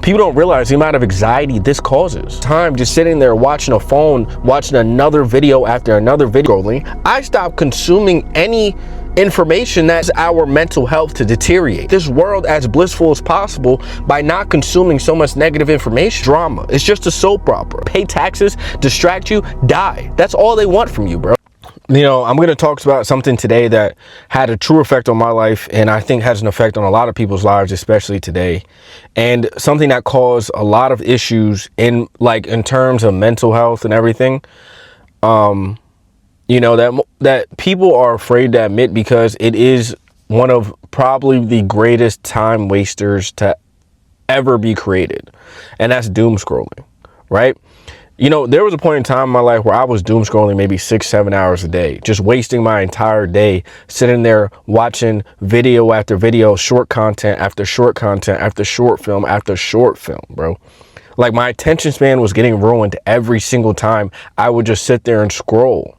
People don't realize the amount of anxiety this causes. Time just sitting there watching a phone, watching another video after another video scrolling. I stopped consuming any information that's our mental health to deteriorate. This world as blissful as possible by not consuming so much negative information. Drama. It's just a soap opera. Pay taxes, distract you, die. That's all they want from you, bro. You know, I'm going to talk about something today that had a true effect on my life, and I think has an effect on a lot of people's lives, especially today. And something that caused a lot of issues in terms of mental health and everything. You know, that people are afraid to admit, because it is one of probably the greatest time wasters to ever be created. And that's doom scrolling, right? You know, there was a point in time in my life where I was doom scrolling maybe 6-7 hours a day, just wasting my entire day sitting there watching video after video, short content after short content after short film after short film, bro. Like, my attention span was getting ruined every single time I would just sit there and scroll.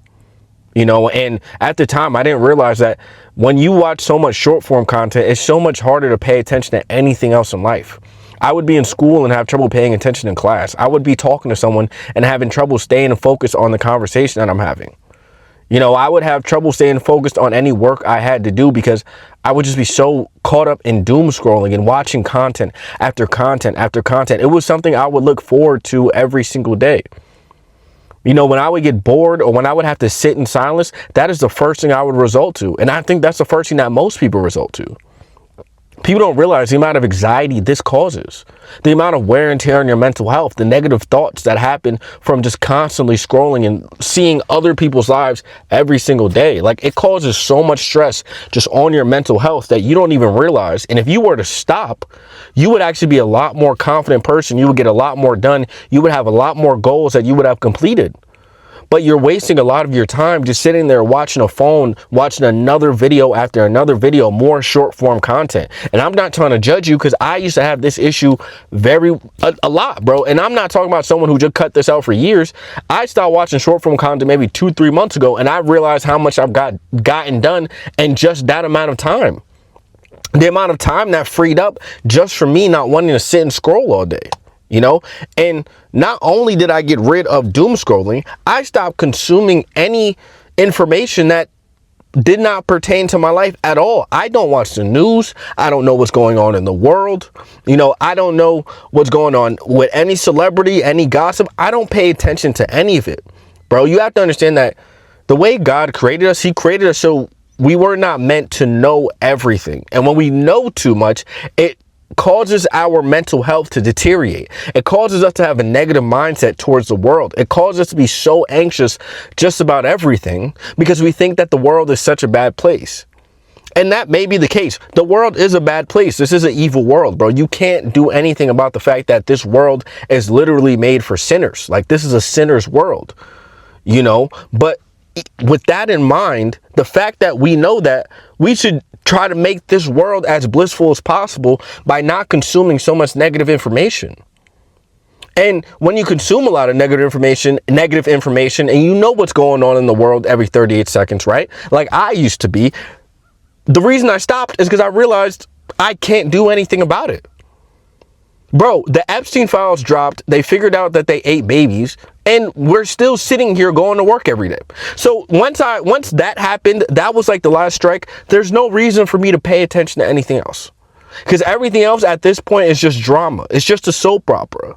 You know, and at the time, I didn't realize that when you watch so much short form content, it's so much harder to pay attention to anything else in life. I would be in school and have trouble paying attention in class. I would be talking to someone and having trouble staying focused on the conversation that I'm having. You know, I would have trouble staying focused on any work I had to do because I would just be so caught up in doom scrolling and watching content after content after content. It was something I would look forward to every single day. You know, when I would get bored or when I would have to sit in silence, that is the first thing I would result to. And I think that's the first thing that most people result to. People don't realize the amount of anxiety this causes, the amount of wear and tear on your mental health, the negative thoughts that happen from just constantly scrolling and seeing other people's lives every single day. Like, it causes so much stress just on your mental health that you don't even realize. And if you were to stop, you would actually be a lot more confident person. You would get a lot more done. You would have a lot more goals that you would have completed. But you're wasting a lot of your time just sitting there watching a phone, watching another video after another video, more short form content. And I'm not trying to judge you, because I used to have this issue a lot, bro. And I'm not talking about someone who just cut this out for years. I stopped watching short form content maybe 2-3 months ago, and I realized how much I've gotten done in just that amount of time. The amount of time that freed up just for me not wanting to sit and scroll all day. You know, and not only did I get rid of doom scrolling, I stopped consuming any information that did not pertain to my life at all. I don't watch the news. I don't know what's going on in the world. You know, I don't know what's going on with any celebrity, any gossip. I don't pay attention to any of it, bro. You have to understand that the way God created us, he created us so we were not meant to know everything. And when we know too much, it causes our mental health to deteriorate. It causes us to have a negative mindset towards the world. It causes us to be so anxious just about everything because we think that the world is such a bad place. And that may be the case. The world is a bad place. This is an evil world, bro. You can't do anything about the fact that this world is literally made for sinners. Like, this is a sinner's world, you know? But with that in mind, the fact that we know that, we should try to make this world as blissful as possible by not consuming so much negative information. And when you consume a lot of negative information, and you know what's going on in the world every 38 seconds, right? Like I used to be. The reason I stopped is because I realized I can't do anything about it. Bro, the Epstein files dropped. They figured out that they ate babies, and we're still sitting here going to work every day. So once that happened, that was like the last strike. There's no reason for me to pay attention to anything else, because everything else at this point is just drama. It's just a soap opera,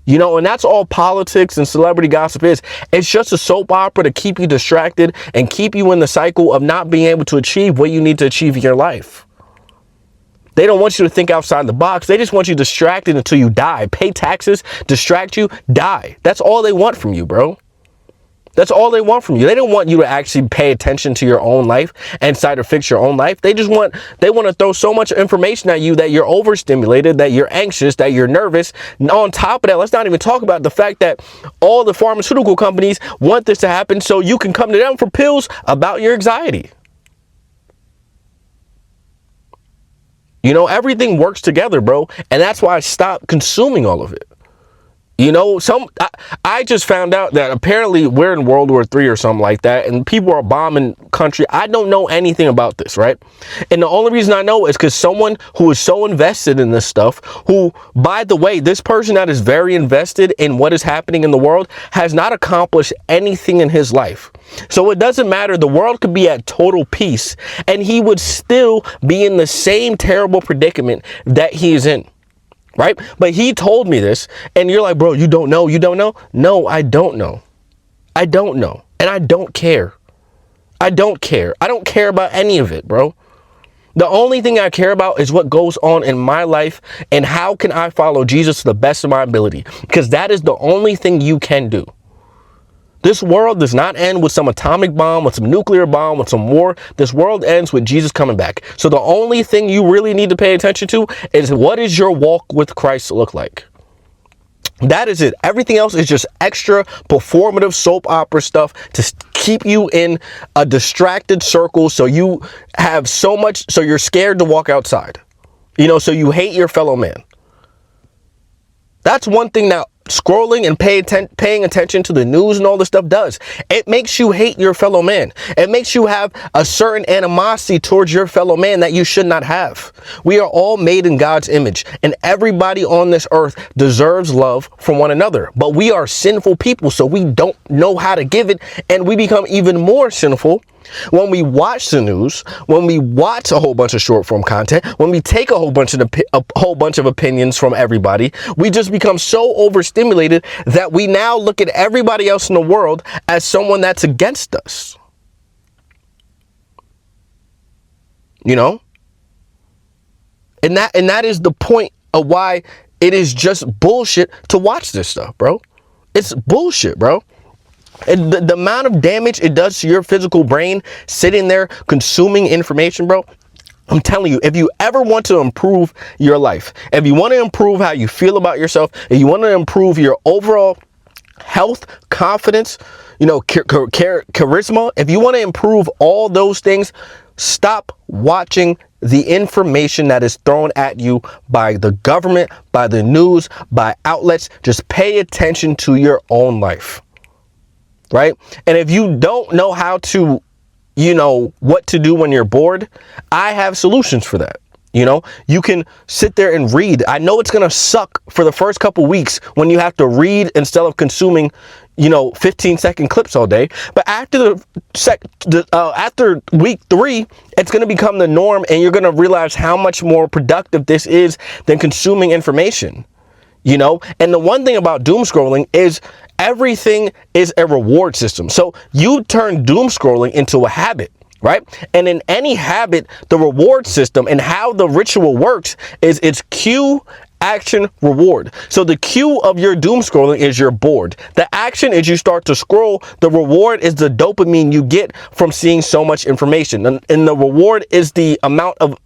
you know, and that's all politics and celebrity gossip is. It's just a soap opera to keep you distracted and keep you in the cycle of not being able to achieve what you need to achieve in your life. They don't want you to think outside the box. They just want you distracted until you die. Pay taxes, distract you, die. That's all they want from you, bro. That's all they want from you. They don't want you to actually pay attention to your own life and try to fix your own life. They want to throw so much information at you that you're overstimulated, that you're anxious, that you're nervous. And on top of that, let's not even talk about the fact that all the pharmaceutical companies want this to happen so you can come to them for pills about your anxiety. You know, everything works together, bro. And that's why I stopped consuming all of it. You know, I just found out that apparently we're in World War III or something like that, and people are bombing country. I don't know anything about this, right? And the only reason I know is because someone who is so invested in this stuff, who, by the way, this person that is very invested in what is happening in the world has not accomplished anything in his life. So it doesn't matter. The world could be at total peace, and he would still be in the same terrible predicament that he is in. Right? But he told me this, and you're like, bro, you don't know? You don't know? No, I don't know. I don't know. And I don't care. I don't care. I don't care about any of it, bro. The only thing I care about is what goes on in my life and how can I follow Jesus to the best of my ability, because that is the only thing you can do. This world does not end with some atomic bomb, with some nuclear bomb, with some war. This world ends with Jesus coming back. So the only thing you really need to pay attention to is, what is your walk with Christ look like? That is it. Everything else is just extra performative soap opera stuff to keep you in a distracted circle, so you have so much, so you're scared to walk outside. You know, so you hate your fellow man. That's one thing that scrolling and paying attention to the news and all this stuff does. It makes you hate your fellow man. It makes you have a certain animosity towards your fellow man that you should not have. We are all made in God's image, and everybody on this earth deserves love from one another. But we are sinful people, so we don't know how to give it, and we become even more sinful when we watch the news, when we watch a whole bunch of short form content, when we take a whole bunch of opinions from everybody. We just become so overstimulated that we now look at everybody else in the world as someone that's against us. You know? And that is the point of why it is just bullshit to watch this stuff, bro. It's bullshit, bro. And the amount of damage it does to your physical brain sitting there consuming information, bro. I'm telling you, if you ever want to improve your life, if you want to improve how you feel about yourself, if you want to improve your overall health, confidence, you know, charisma, if you want to improve all those things, stop watching the information that is thrown at you by the government, by the news, by outlets. Just pay attention to your own life. Right? And if you don't know how to, you know, what to do when you're bored, I have solutions for that. You know, you can sit there and read. I know it's going to suck for the first couple weeks when you have to read instead of consuming, you know, 15-second clips all day. But after after week 3, it's going to become the norm, and you're going to realize how much more productive this is than consuming information. You know, and the one thing about doom scrolling is everything is a reward system. So you turn doom scrolling into a habit, right? And in any habit, the reward system and how the ritual works is it's cue, action, reward. So the cue of your doom scrolling is you're bored. The action is you start to scroll. The reward is the dopamine you get from seeing so much information. And the reward is the amount of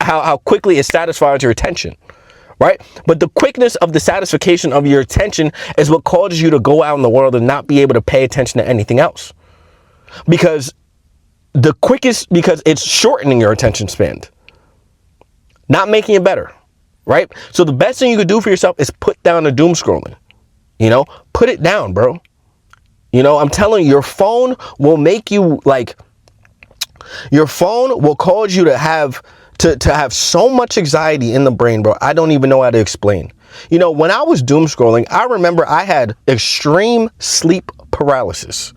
how quickly it satisfies your attention. Right? But the quickness of the satisfaction of your attention is what causes you to go out in the world and not be able to pay attention to anything else. Because it's shortening your attention span, not making it better. Right? So the best thing you could do for yourself is put down the doom scrolling. You know, put it down, bro. You know, I'm telling you, your phone will make you your phone will cause you to have so much anxiety in the brain, bro. I don't even know how to explain. You know, when I was doom scrolling, I remember I had extreme sleep paralysis.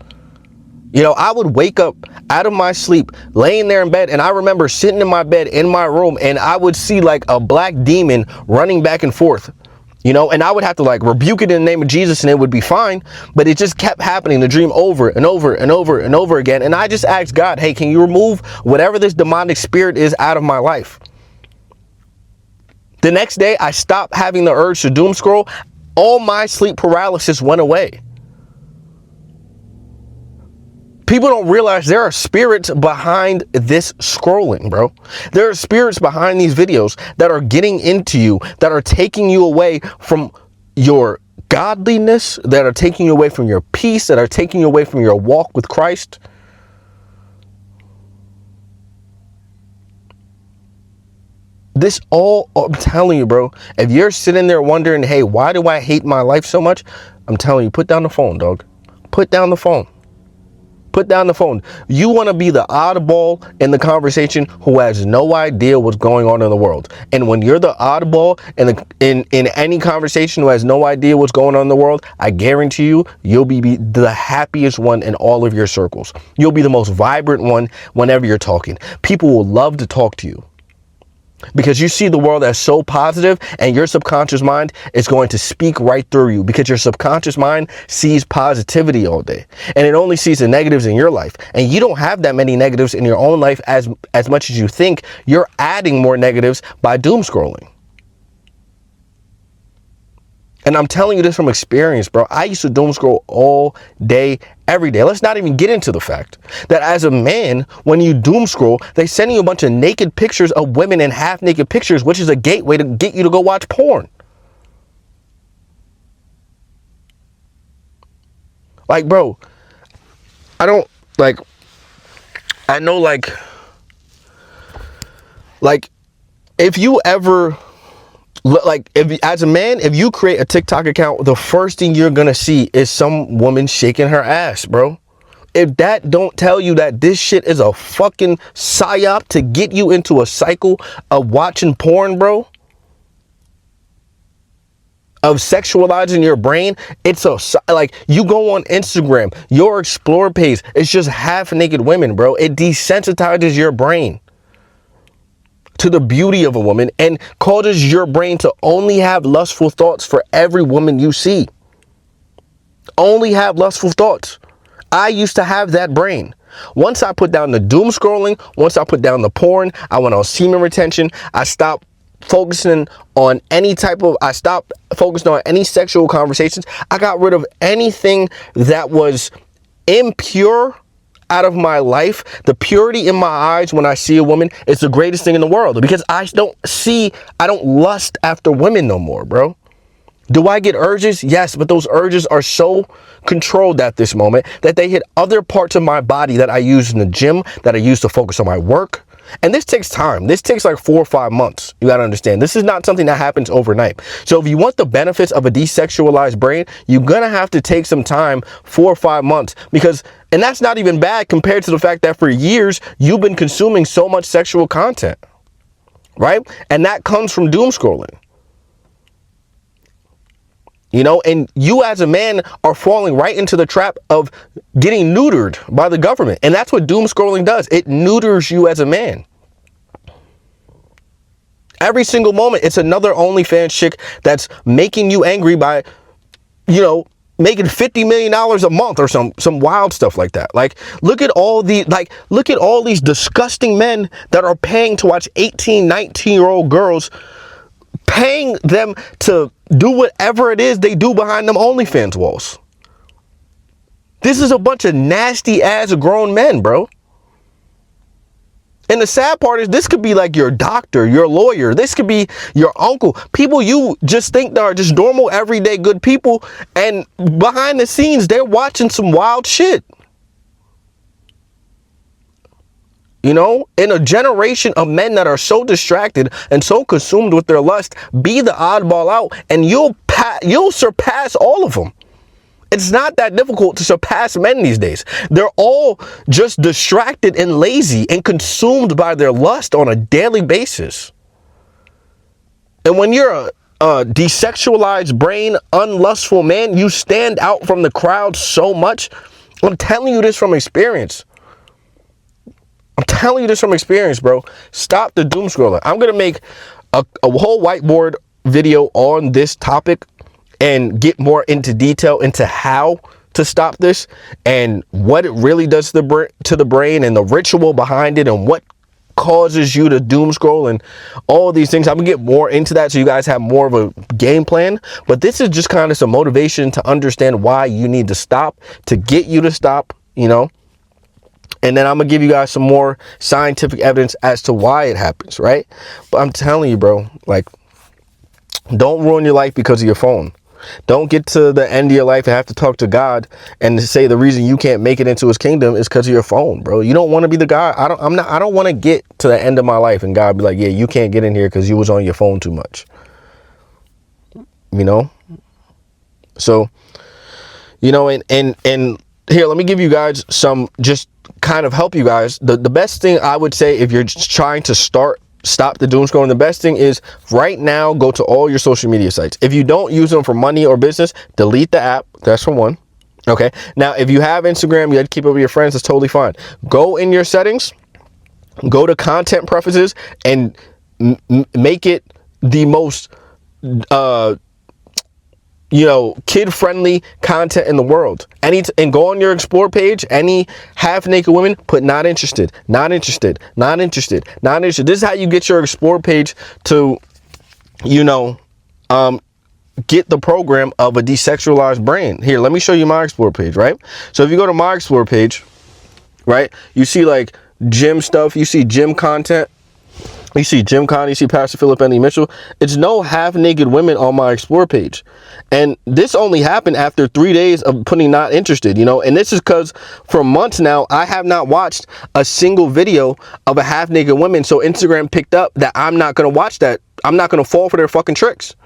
You know, I would wake up out of my sleep, laying there in bed, and I remember sitting in my bed in my room, and I would see like a black demon running back and forth. You know, and I would have to like rebuke it in the name of Jesus, and it would be fine. But it just kept happening, the dream over and over and over and over again. And I just asked God, hey, can you remove whatever this demonic spirit is out of my life? The next day, I stopped having the urge to doom scroll. All my sleep paralysis went away. People don't realize there are spirits behind this scrolling, bro. There are spirits behind these videos that are getting into you, that are taking you away from your godliness, that are taking you away from your peace, that are taking you away from your walk with Christ. This all, I'm telling you, bro, if you're sitting there wondering, hey, why do I hate my life so much? I'm telling you, put down the phone, dog. Put down the phone. Put down the phone. You want to be the oddball in the conversation who has no idea what's going on in the world. And when you're the oddball in any conversation who has no idea what's going on in the world, I guarantee you, you'll be the happiest one in all of your circles. You'll be the most vibrant one whenever you're talking. People will love to talk to you, because you see the world as so positive, and your subconscious mind is going to speak right through you, because your subconscious mind sees positivity all day, and it only sees the negatives in your life. And you don't have that many negatives in your own life as much as you think. You're adding more negatives by doom scrolling. And I'm telling you this from experience, bro. I used to doom scroll all day, every day. Let's not even get into the fact that as a man, when you doom scroll, they send you a bunch of naked pictures of women and half naked pictures, which is a gateway to get you to go watch porn. Like, bro, I know, if you ever, if as a man, if you create a TikTok account, the first thing you're gonna see is some woman shaking her ass, bro. If that don't tell you that this shit is a fucking psyop to get you into a cycle of watching porn, bro, of sexualizing your brain, it's you go on Instagram, your explore page, it's just half naked women, bro. It desensitizes your brain to the beauty of a woman and causes your brain to only have lustful thoughts for every woman you see. Only have lustful thoughts. I used to have that brain. Once I put down the doom scrolling, once I put down the porn, I went on semen retention. I stopped focusing on any sexual conversations. I got rid of anything that was impure out of my life. The purity in my eyes when I see a woman is the greatest thing in the world, because I don't lust after women no more, bro. Do I get urges? Yes, but those urges are so controlled at this moment that they hit other parts of my body that I use in the gym, that I use to focus on my work. And this takes time. This takes like 4 or 5 months. You got to understand, this is not something that happens overnight. So if you want the benefits of a desexualized brain, you're going to have to take some time, 4 or 5 months, and that's not even bad compared to the fact that for years you've been consuming so much sexual content, right? And that comes from doom scrolling. You know, and you as a man are falling right into the trap of getting neutered by the government. And that's what doom scrolling does. It neuters you as a man. Every single moment, it's another OnlyFans chick that's making you angry by, making $50 million a month or some wild stuff like that. Like, look at all these disgusting men that are paying to watch 18, 19-year-old girls, paying them to do whatever it is they do behind them OnlyFans walls. This is a bunch of nasty ass grown men, bro. And the sad part is, this could be like your doctor, your lawyer. This could be your uncle. People you just think are just normal, everyday good people. And behind the scenes, they're watching some wild shit. In a generation of men that are so distracted and so consumed with their lust, be the oddball out and you'll surpass all of them. It's not that difficult to surpass men these days. They're all just distracted and lazy and consumed by their lust on a daily basis. And when you're a desexualized brain, unlustful man, you stand out from the crowd so much. I'm telling you this from experience. Bro. Stop the doom scrolling. I'm going to make a whole whiteboard video on this topic and get more into detail into how to stop this and what it really does to the brain and the ritual behind it and what causes you to doom scroll and all these things. I'm gonna get more into that so you guys have more of a game plan, but this is just kind of some motivation to understand why you need to stop, to get you to stop, and then I'm gonna give you guys some more scientific evidence as to why it happens, right? But I'm telling you, bro, don't ruin your life because of your phone. Don't get to the end of your life and have to talk to God and say the reason you can't make it into his kingdom is because of your phone, bro. You don't want to be the guy. I don't want to get to the end of my life and God be like, yeah, you can't get in here because you was on your phone too much. You know? So, you know, and here, let me give you guys some, just kind of help you guys. The best thing I would say, if you're just trying to stop the doom scrolling, the best thing is right now, go to all your social media sites. If you don't use them for money or business, delete the app. That's for one. Okay. Now, if you have Instagram, you have to keep up with your friends. That's totally fine. Go in your settings, go to content preferences, and make it the most, you know, kid-friendly content in the world. And go on your explore page, any half-naked women, put not interested, not interested, not interested, not interested. This is how you get your explore page to, you know, get the program of a desexualized brain. Here, let me show you my explore page, right? So if you go to my explore page, right, you see like gym stuff, you see gym content, you see Jim Connie, you see Pastor Philip Anthony Mitchell. It's no half-naked women on my explore page. And this only happened after 3 days of putting not interested, you know. And this is because for months now, I have not watched a single video of a half-naked woman. So Instagram picked up that I'm not going to watch that. I'm not going to fall for their fucking tricks,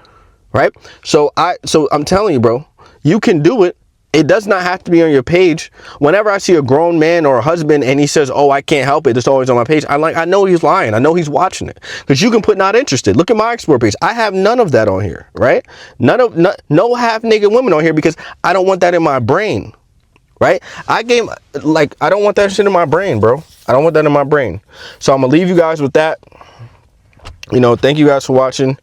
right? So I'm telling you, bro, you can do it. It does not have to be on your page. Whenever I see a grown man or a husband and he says, oh, I can't help it, it's always on my page, I know he's lying. I know he's watching it. Because you can put not interested. Look at my explore page. I have none of that on here, right? No half-naked women on here because I don't want that in my brain, right? I don't want that shit in my brain, bro. I don't want that in my brain. So I'm going to leave you guys with that. You know, thank you guys for watching.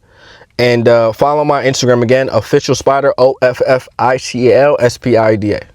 And follow my Instagram again, official spider, OFFICAL SPIDA.